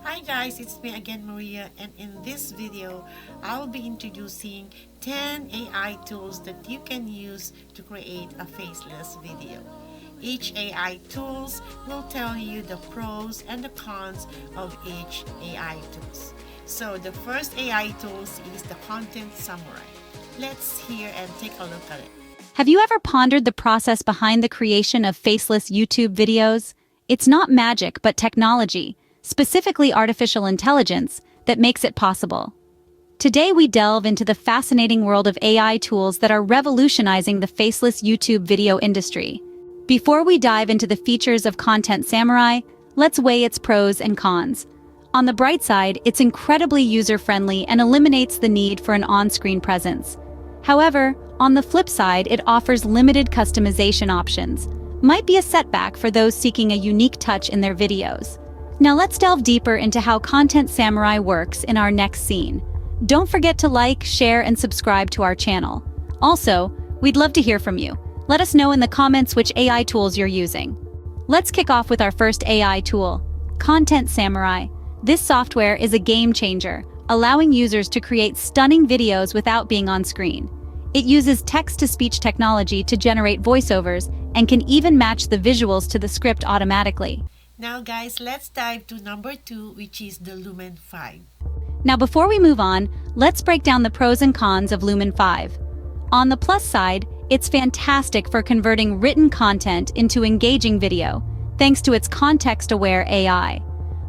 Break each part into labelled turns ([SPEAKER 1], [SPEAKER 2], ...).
[SPEAKER 1] Hi guys, it's me again Maria, and in this video I'll be introducing 10 AI tools that you can use to create a faceless video. Each AI tools will tell you the pros and the cons of each AI tools. So the first AI tools is the Content Samurai. Let's hear and take a look at it.
[SPEAKER 2] Have you ever pondered the process behind the creation of faceless YouTube videos? It's not magic, but technology, specifically artificial intelligence, that makes it possible. Today we delve into the fascinating world of AI tools that are revolutionizing the faceless YouTube video industry. Before we dive into the features of Content Samurai, let's weigh its pros and cons. On the bright side, it's incredibly user-friendly and eliminates the need for an on-screen presence. However, on the flip side, it offers limited customization options. Might be a setback for those seeking a unique touch in their videos. Now let's delve deeper into how Content Samurai works in our next scene. Don't forget to like, share, and subscribe to our channel. Also, we'd love to hear from you. Let us know in the comments which AI tools you're using. Let's kick off with our first AI tool, Content Samurai. This software is a game changer, allowing users to create stunning videos without being on screen. It uses text-to-speech technology to generate voiceovers and can even match the visuals to the script automatically.
[SPEAKER 1] Now guys, let's dive to number 2, which is the Lumen 5.
[SPEAKER 2] Now before we move on, let's break down the pros and cons of Lumen 5. On the plus side, it's fantastic for converting written content into engaging video, thanks to its context-aware AI.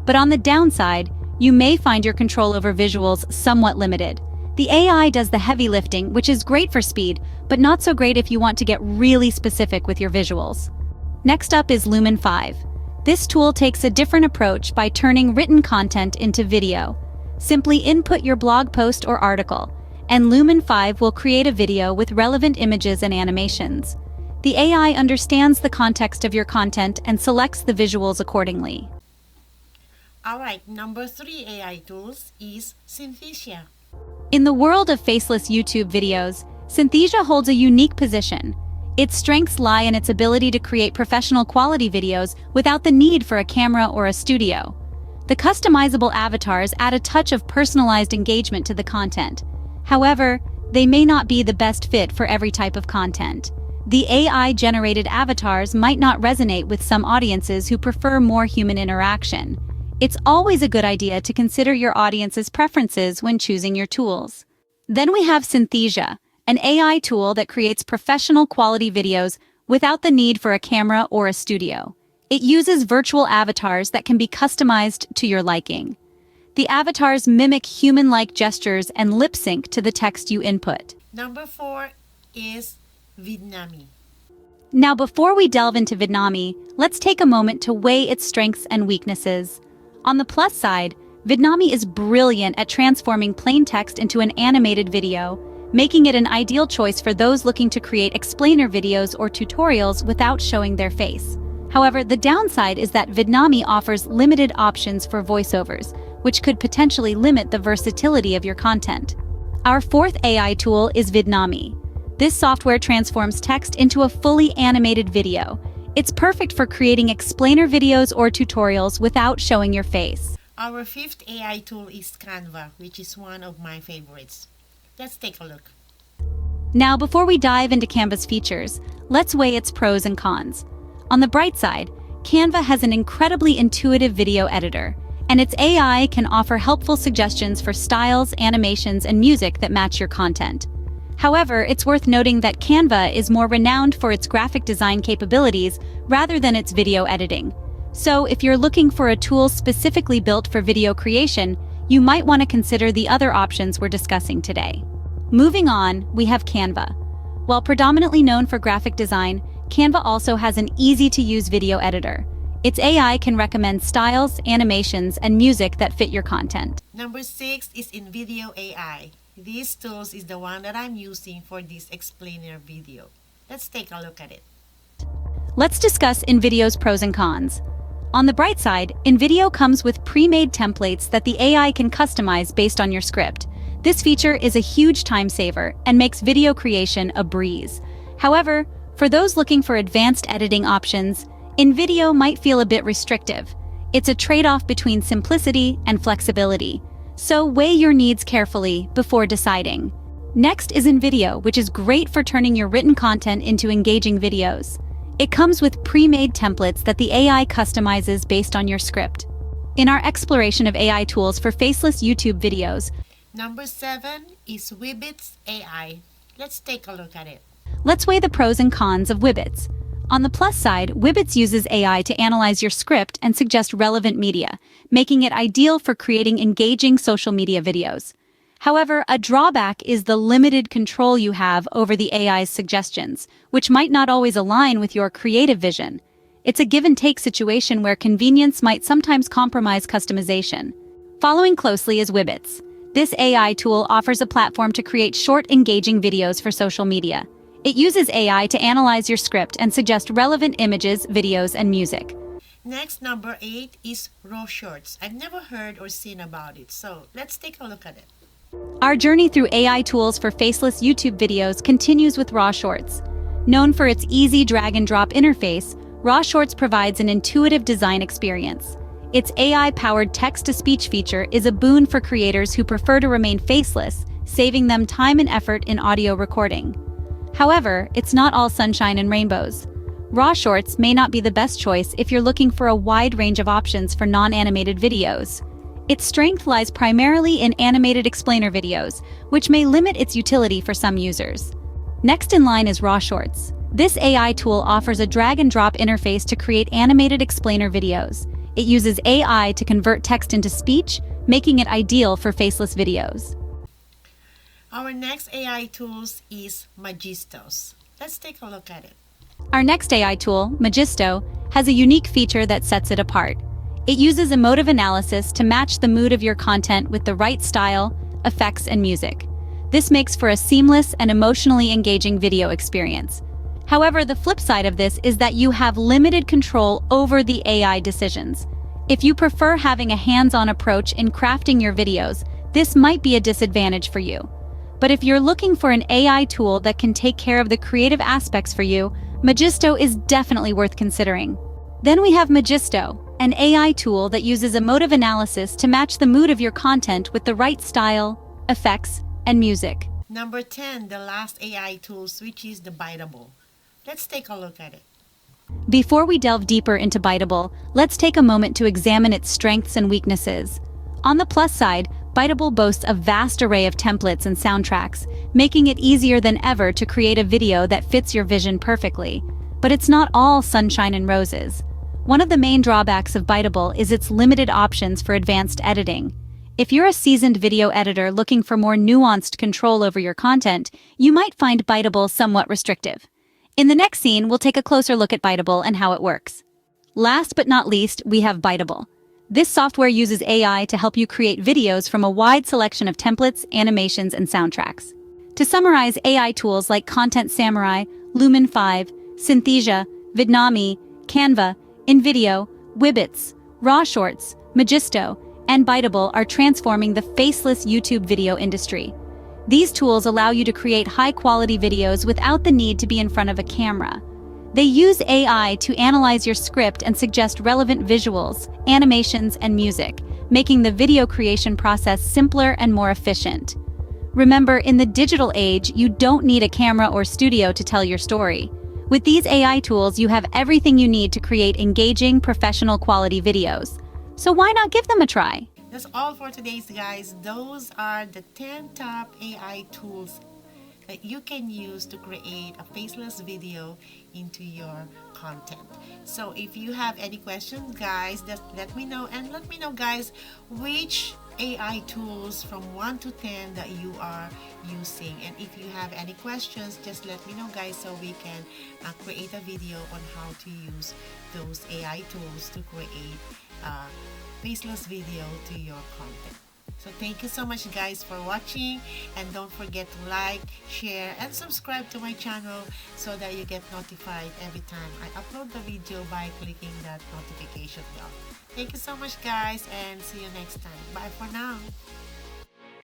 [SPEAKER 2] But on the downside, you may find your control over visuals somewhat limited. The AI does the heavy lifting, which is great for speed, but not so great if you want to get really specific with your visuals. Next up is Lumen 5. This tool takes a different approach by turning written content into video. Simply input your blog post or article, and Lumen 5 will create a video with relevant images and animations. The AI understands the context of your content and selects the visuals accordingly.
[SPEAKER 1] Alright, number 3 AI tools is Synthesia.
[SPEAKER 2] In the world of faceless YouTube videos, Synthesia holds a unique position. Its strengths lie in its ability to create professional quality videos without the need for a camera or a studio. The customizable avatars add a touch of personalized engagement to the content. However, they may not be the best fit for every type of content. The AI-generated avatars might not resonate with some audiences who prefer more human interaction. It's always a good idea to consider your audience's preferences when choosing your tools. Then we have Synthesia, an AI tool that creates professional quality videos without the need for a camera or a studio. It uses virtual avatars that can be customized to your liking. The avatars mimic human-like gestures and lip sync to the text you input.
[SPEAKER 1] Number 4 is Vidnami.
[SPEAKER 2] Now before we delve into Vidnami, let's take a moment to weigh its strengths and weaknesses. On the plus side, Vidnami is brilliant at transforming plain text into an animated video, making it an ideal choice for those looking to create explainer videos or tutorials without showing their face. However, the downside is that Vidnami offers limited options for voiceovers, which could potentially limit the versatility of your content. Our fourth AI tool is Vidnami. This software transforms text into a fully animated video. It's perfect for creating explainer videos or tutorials without showing your face.
[SPEAKER 1] Our fifth AI tool is CANVA, which is one of my favorites. Let's take a look.
[SPEAKER 2] Now, before we dive into Canva's features, let's weigh its pros and cons. On the bright side, Canva has an incredibly intuitive video editor, and its AI can offer helpful suggestions for styles, animations, and music that match your content. However, it's worth noting that Canva is more renowned for its graphic design capabilities rather than its video editing. So, if you're looking for a tool specifically built for video creation, you might want to consider the other options we're discussing today. Moving on, we have Canva. While predominantly known for graphic design, Canva also has an easy-to-use video editor. Its AI can recommend styles, animations, and music that fit your content.
[SPEAKER 1] Number 6 is InVideo AI. This tool is the one that I'm using for this explainer video. Let's take a look at it.
[SPEAKER 2] Let's discuss InVideo's pros and cons. On the bright side, InVideo comes with pre-made templates that the AI can customize based on your script. This feature is a huge time saver and makes video creation a breeze. However, for those looking for advanced editing options, InVideo might feel a bit restrictive. It's a trade-off between simplicity and flexibility, so weigh your needs carefully before deciding. Next is InVideo, which is great for turning your written content into engaging videos. It comes with pre-made templates that the AI customizes based on your script. In our exploration of AI tools for faceless YouTube videos,
[SPEAKER 1] Number 7 is Wibbits AI. Let's take a look at it.
[SPEAKER 2] let's weigh the pros and cons of Wibbits. On the plus side, Wibbits uses AI to analyze your script and suggest relevant media, making it ideal for creating engaging social media videos. However, a drawback is the limited control you have over the AI's suggestions, which might not always align with your creative vision. It's a give-and-take situation where convenience might sometimes compromise customization. Following closely is Wibbits. This AI tool offers a platform to create short, engaging videos for social media. It uses AI to analyze your script and suggest relevant images, videos, and music.
[SPEAKER 1] Next, number 8 is Raw Shorts. I've never heard or seen about it, so let's take a look at it.
[SPEAKER 2] Our journey through AI tools for faceless YouTube videos continues with Raw Shorts. Known for its easy drag-and-drop interface, Raw Shorts provides an intuitive design experience. Its AI-powered text-to-speech feature is a boon for creators who prefer to remain faceless, saving them time and effort in audio recording. However, it's not all sunshine and rainbows. Raw Shorts may not be the best choice if you're looking for a wide range of options for non-animated videos. Its strength lies primarily in animated explainer videos, which may limit its utility for some users. Next in line is Raw Shorts. This AI tool offers a drag-and-drop interface to create animated explainer videos. It uses AI to convert text into speech, making it ideal for faceless videos.
[SPEAKER 1] Our next AI tools is Magistos. Let's take a look at it.
[SPEAKER 2] Our next AI tool, Magisto, has a unique feature that sets it apart. It uses emotive analysis to match the mood of your content with the right style, effects, and music. This makes for a seamless and emotionally engaging video experience. However, the flip side of this is that you have limited control over the AI decisions. If you prefer having a hands-on approach in crafting your videos, this might be a disadvantage for you. But if you're looking for an AI tool that can take care of the creative aspects for you, Magisto is definitely worth considering. Then we have Magisto, an AI tool that uses emotive analysis to match the mood of your content with the right style, effects, and music.
[SPEAKER 1] Number 10, the last AI tools, which is the Biteable. Let's take a look at it.
[SPEAKER 2] Before we delve deeper into Biteable, let's take a moment to examine its strengths and weaknesses. On the plus side, Biteable boasts a vast array of templates and soundtracks, making it easier than ever to create a video that fits your vision perfectly. But it's not all sunshine and roses. One of the main drawbacks of Biteable is its limited options for advanced editing. If you're a seasoned video editor looking for more nuanced control over your content, you might find Biteable somewhat restrictive. In the next scene, we'll take a closer look at Biteable and how it works. Last but not least, we have Biteable. This software uses AI to help you create videos from a wide selection of templates, animations, and soundtracks. To summarize, AI tools like Content Samurai, Lumen 5, Synthesia, Vidnami, CANVA, InVideo, Wibbits, Raw Shorts, Magisto, and Biteable are transforming the faceless YouTube video industry. These tools allow you to create high-quality videos without the need to be in front of a camera. They use AI to analyze your script and suggest relevant visuals, animations, and music, making the video creation process simpler and more efficient. Remember, in the digital age, you don't need a camera or studio to tell your story. With these AI tools, you have everything you need to create engaging, professional quality videos. So why not give them a try?
[SPEAKER 1] That's all for today's, guys. Those are the 10 top AI tools that you can use to create a faceless video into your content. So if you have any questions, guys, just let me know, and let me know, guys, which AI tools from 1 to 10 that you are using. And if you have any questions, just let me know, guys, so we can create a video on how to use those AI tools to create a faceless video to your content. So thank you so much, guys, for watching, and don't forget to like, share, and subscribe to my channel so that you get notified every time I upload the video by clicking that notification bell. Thank you so much, guys, and see you next time. Bye for now.